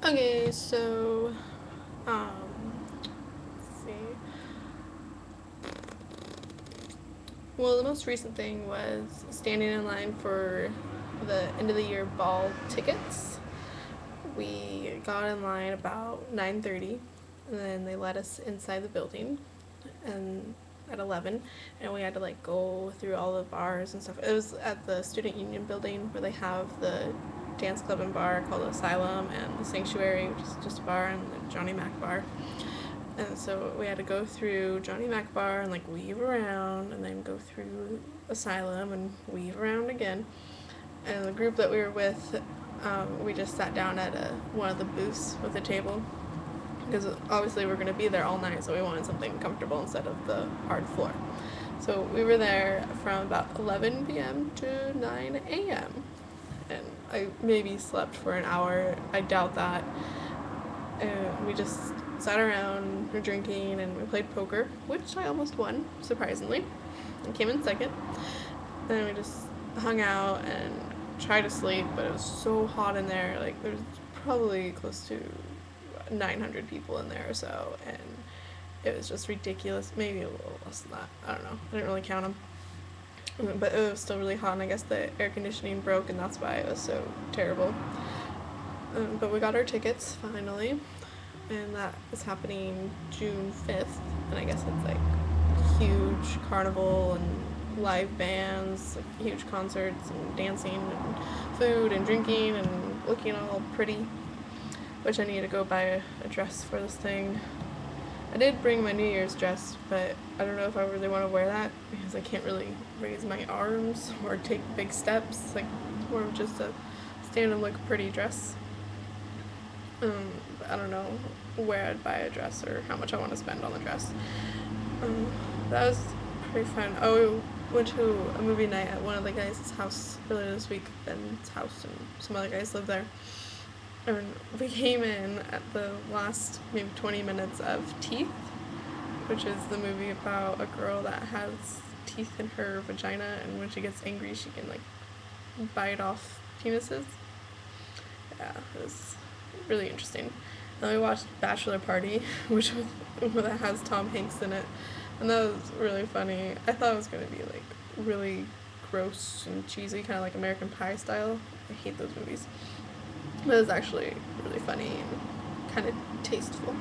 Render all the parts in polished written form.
Okay, so, let's see. Well, the most recent thing was standing in line for the end of the year ball tickets. We got in line about 9:30, and then they let us inside the building, and at 11, and we had to like go through all the bars and stuff. It was at the Student Union building where they have the dance club and bar called Asylum and the Sanctuary, which is just a bar, and the Johnny Mac bar. And so we had to go through Johnny Mac bar and like weave around, and then go through Asylum and weave around again. And the group that we were with, we just sat down at one of the booths with a table because obviously we're going to be there all night, so we wanted something comfortable instead of the hard floor. So we were there from about 11 p.m. to 9 a.m. And I maybe slept for an hour. I doubt that. And we just sat around drinking and we played poker, which I almost won, surprisingly. I came in second. And then we just hung out and tried to sleep, but it was so hot in there. Like, there's probably close to 900 people in there or so, and it was just ridiculous. Maybe a little less than that. I don't know. I didn't really count them. But it was still really hot, and I guess the air conditioning broke, and that's why it was so terrible. But we got our tickets finally, and that is happening June 5th, and I guess it's like huge carnival and live bands, like huge concerts and dancing and food and drinking and looking all pretty, which I need to go buy a dress for this thing. I did bring my New Year's dress, but I don't know if I really want to wear that because I can't really raise my arms or take big steps. Like, more of just a stand and look pretty dress. But I don't know where I'd buy a dress or how much I want to spend on the dress. That was pretty fun. Oh, we went to a movie night at one of the guys' house earlier this week. Ben's house, and some other guys live there. And we came in at the last maybe 20 minutes of Teeth, which is the movie about a girl that has teeth in her vagina, and when she gets angry, she can like bite off penises. Yeah, it was really interesting. Then we watched Bachelor Party, which that has Tom Hanks in it, and that was really funny. I thought it was gonna be like really gross and cheesy, kind of like American Pie style. I hate those movies. But it was actually really funny and kind of tasteful.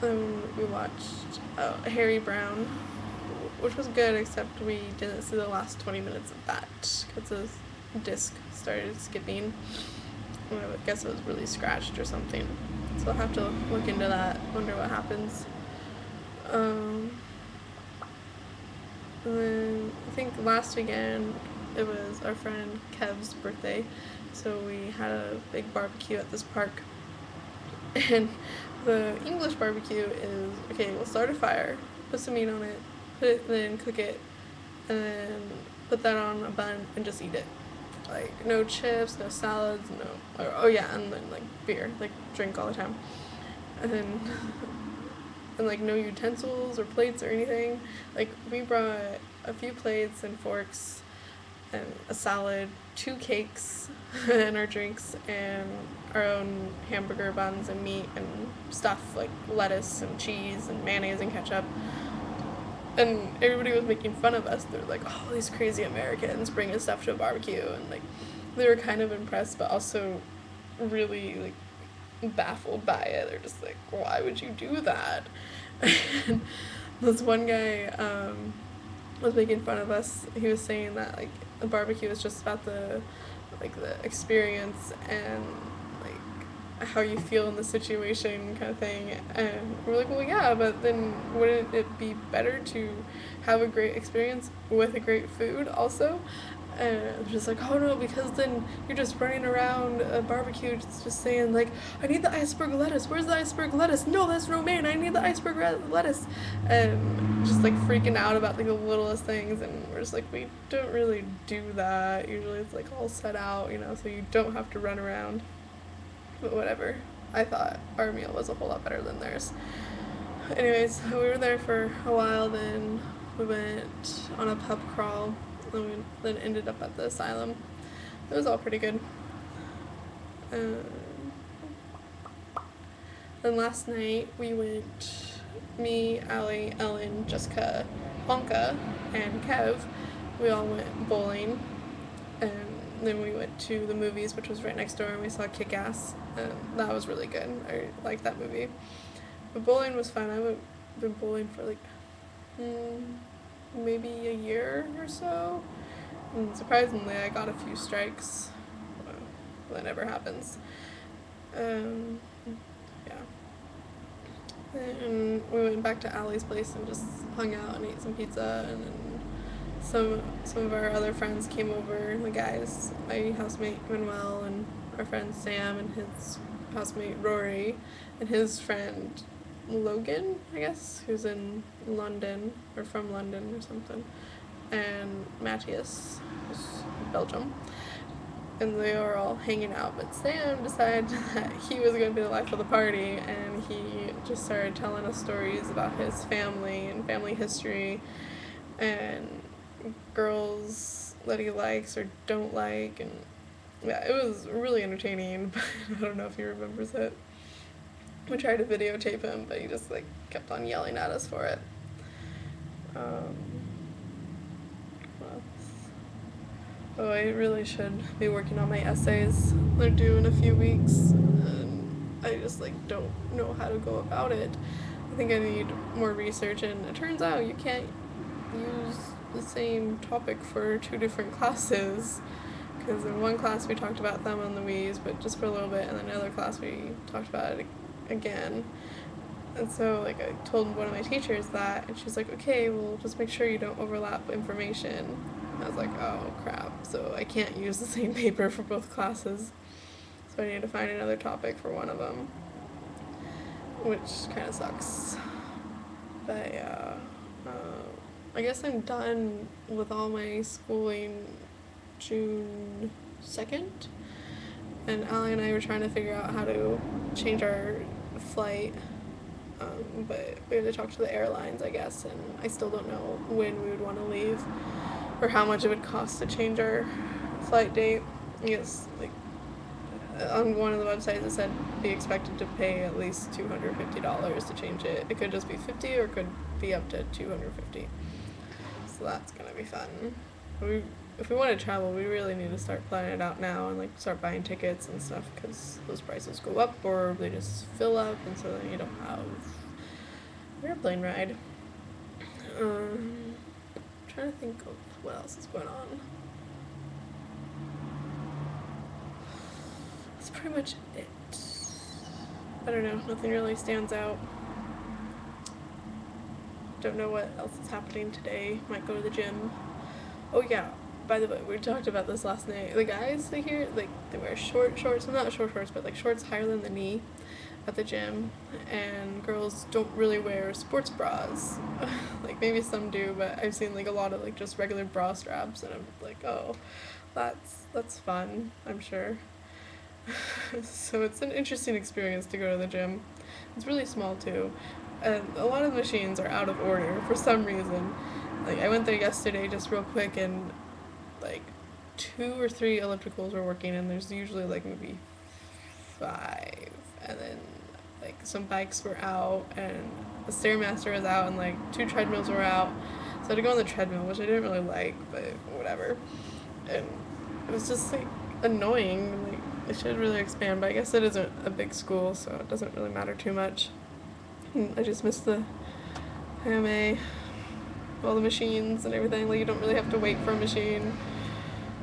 We watched Harry Brown, which was good, except we didn't see the last 20 minutes of that because the disc started skipping. I guess it was really scratched or something. So I'll have to look into that, wonder what happens. And then I think last weekend it was our friend Kev's birthday, so we had a big barbecue at this park. And the English barbecue is, okay, we'll start a fire, put some meat on it, then cook it, and then put that on a bun and just eat it. Like, no chips, no salads, no, or, oh yeah, and then like beer, like drink all the time. And then, and like no utensils or plates or anything. Like, we brought a few plates and forks and a salad, 2 cakes, and our drinks, and our own hamburger buns and meat and stuff like lettuce and cheese and mayonnaise and ketchup. And everybody was making fun of us. They were like, "Oh, these crazy Americans bringing stuff to a barbecue," and like they were kind of impressed, but also really like baffled by it. They're just like, "Why would you do that?" And this one guy was making fun of us. He was saying that like a barbecue is just about the experience and like how you feel in the situation kind of thing. And we're like, well, yeah, but then wouldn't it be better to have a great experience with a great food also? And just like, oh no, because then you're just running around a barbecue just saying like, I need the iceberg lettuce. Where's the iceberg lettuce? No, that's romaine. I need the iceberg lettuce. And just like freaking out about like the littlest things. And we're just like, we don't really do that. Usually it's like all set out, so you don't have to run around. But whatever. I thought our meal was a whole lot better than theirs. Anyways, we were there for a while. Then we went on a pub crawl. Then ended up at the asylum. It was all pretty good. Then last night we went, me, Allie, Ellen, Jessica, Blanca, and Kev, we all went bowling. And then we went to the movies, which was right next door, and we saw Kick-Ass, and that was really good. I liked that movie. But bowling was fun. I've been bowling for like maybe a year or so, and surprisingly I got a few strikes. Well, that never happens. Um, yeah. And we went back to Allie's place and just hung out and ate some pizza, and then some of our other friends came over, the guys, my housemate Manuel and our friend Sam and his housemate Rory and his friend Logan, I guess, who's in London or from London or something, and Matthias, who's Belgium. And they were all hanging out, but Sam decided that he was going to be the life of the party, and he just started telling us stories about his family and family history and girls that he likes or don't like, and yeah, it was really entertaining, but I don't know if he remembers it. We tried to videotape him, but he just like kept on yelling at us for it. Well, oh, I really should be working on my essays. They're due in a few weeks, and I just like don't know how to go about it. I think I need more research, and it turns out you can't use the same topic for two different classes, because in one class we talked about Thelma and Louise, but just for a little bit, and then another class we talked about it again. And so like I told one of my teachers that, and she's like, okay, well just make sure you don't overlap information. And I was like, oh crap, so I can't use the same paper for both classes, so I need to find another topic for one of them, which kind of sucks. But yeah, I guess I'm done with all my schooling June 2nd, and Allie and I were trying to figure out how to change our flight, but we had to talk to the airlines, I guess, and I still don't know when we would want to leave or how much it would cost to change our flight date. I guess, like, on one of the websites it said be expected to pay at least $250 to change it. It could just be $50 or it could be up to $250. So that's gonna be fun. If we want to travel, we really need to start planning it out now and like start buying tickets and stuff, because those prices go up or they just fill up, and so then you don't have an airplane ride. I'm trying to think of what else is going on. That's pretty much it. I don't know, nothing really stands out. Don't know what else is happening today. Might go to the gym. Oh yeah, by the way, we talked about this last night. The guys here, like, they wear shorts, well, not short shorts, but like shorts higher than the knee at the gym, and girls don't really wear sports bras. Like, maybe some do, but I've seen like a lot of like just regular bra straps, and I'm like, oh, that's fun, I'm sure. So it's an interesting experience to go to the gym. It's really small too, and a lot of the machines are out of order for some reason. Like, I went there yesterday just real quick, and like 2 or 3 ellipticals were working, and there's usually like maybe 5, and then like some bikes were out, and the Stairmaster was out, and like 2 treadmills were out. So I had to go on the treadmill, which I didn't really like, but whatever. And it was just like annoying. Like, it should really expand, but I guess it isn't a big school, so it doesn't really matter too much. And I just missed the AMA, all the machines and everything. Like, you don't really have to wait for a machine.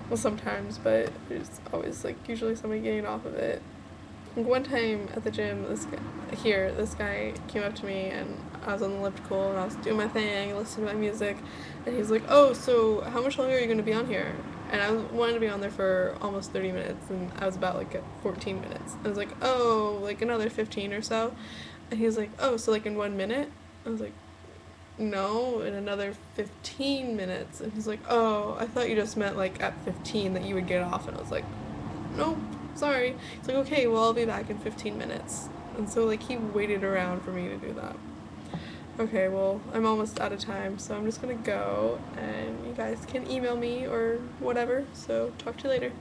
Well, sometimes, but there's always like usually somebody getting off of it. Like, one time at the gym, this guy came up to me, and I was on the elliptical and I was doing my thing, listening to my music, and he's like, oh, so how much longer are you going to be on here? And I wanted to be on there for almost 30 minutes, and I was about like at 14 minutes. I was like, oh, like another 15 or so. And he was like, oh, so like in 1 minute? I was like, no, in another 15 minutes. And he's like, oh, I thought you just meant like at 15 that you would get off. And I was like, nope, sorry. He's like, okay, well, I'll be back in 15 minutes. And so like he waited around for me to do that. Okay, well, I'm almost out of time, so I'm just gonna go, and you guys can email me or whatever, so talk to you later.